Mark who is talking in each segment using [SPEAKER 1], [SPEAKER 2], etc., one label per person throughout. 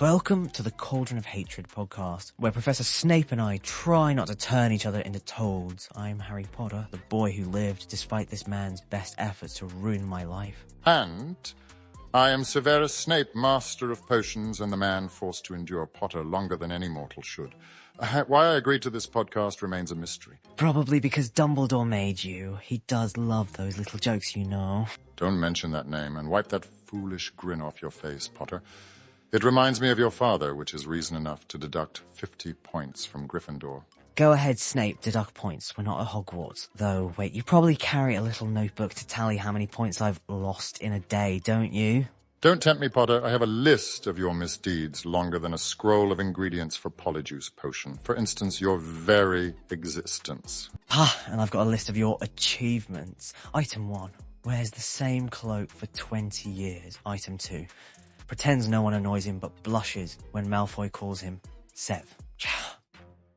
[SPEAKER 1] Welcome to the Cauldron of Hatred podcast, where Professor Snape and I try not to turn each other into toads. I'm Harry Potter, the boy who lived despite this man's best efforts to ruin my life.
[SPEAKER 2] And I am Severus Snape, master of potions and the man forced to endure Potter longer than any mortal should. Why I agreed to this podcast remains a mystery.
[SPEAKER 1] Probably because Dumbledore made you. He does love those little jokes, you know.
[SPEAKER 2] Don't mention that name and wipe that foolish grin off your face, Potter. It reminds me of your father, which is reason enough to deduct 50 points from Gryffindor.
[SPEAKER 1] Go ahead, Snape, deduct points. We're not at Hogwarts. Though, wait, you probably carry a little notebook to tally how many points I've lost in a day, don't you?
[SPEAKER 2] Don't tempt me, Potter. I have a list of your misdeeds longer than a scroll of ingredients for Polyjuice Potion. For instance, your very existence.
[SPEAKER 1] And I've got a list of your achievements. Item 1. Wears the same cloak for 20 years. Item 2. Pretends no one annoys him but blushes when Malfoy calls him Sev.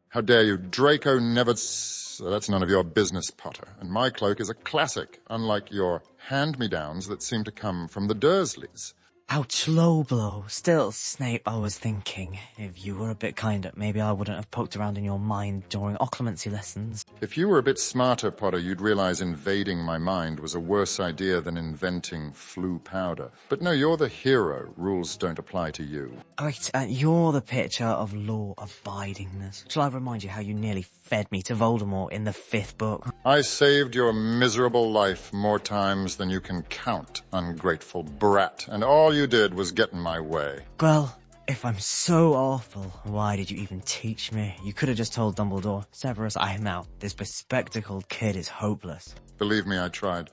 [SPEAKER 2] How dare you? Draco never... That's none of your business, Potter. And my cloak is a classic, unlike your hand-me-downs that seem to come from the Dursleys.
[SPEAKER 1] Ouch, low blow. Still, Snape, I was thinking, if you were a bit kinder, maybe I wouldn't have poked around in your mind during occlumency lessons.
[SPEAKER 2] If you were a bit smarter, Potter, you'd realize invading my mind was a worse idea than inventing flu powder. But no, you're the hero. Rules don't apply to you.
[SPEAKER 1] Right, you're the picture of law-abidingness. Shall I remind you how you nearly fed me to Voldemort in the 5th book?
[SPEAKER 2] I saved your miserable life more times than you can count, ungrateful brat, and all you did was get in my way.
[SPEAKER 1] Well, if I'm so awful, why did you even teach me? You could have just told Dumbledore, Severus, I am out. This bespectacled kid is hopeless.
[SPEAKER 2] Believe me, I tried.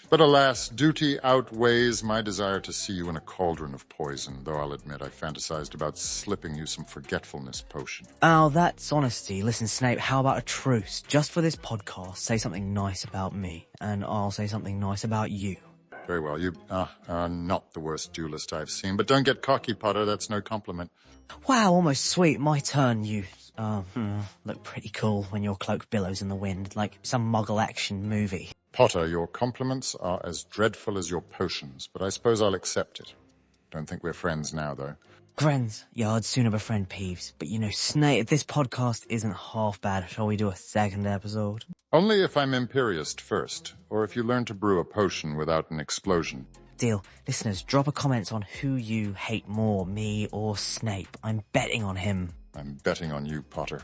[SPEAKER 2] But alas, duty outweighs my desire to see you in a cauldron of poison, though I'll admit I fantasized about slipping you some forgetfulness potion.
[SPEAKER 1] Oh, that's honesty. Listen, Snape, how about a truce? Just for this podcast, say something nice about me, and I'll say something nice about you.
[SPEAKER 2] Very well, you are not the worst duelist I've seen, but don't get cocky, Potter, that's no compliment.
[SPEAKER 1] Wow, almost sweet. My turn, you look pretty cool when your cloak billows in the wind, like some Muggle action movie.
[SPEAKER 2] Potter, your compliments are as dreadful as your potions, but I suppose I'll accept it. Don't think we're friends now, though.
[SPEAKER 1] Friends? Yeah, I'd sooner befriend Peeves. But you know, Snape, this podcast isn't half bad. Shall we do a second episode?
[SPEAKER 2] Only if I'm Imperious first, or if you learn to brew a potion without an explosion.
[SPEAKER 1] Deal. Listeners, drop a comment on who you hate more, me or Snape. I'm betting on him.
[SPEAKER 2] I'm betting on you, Potter.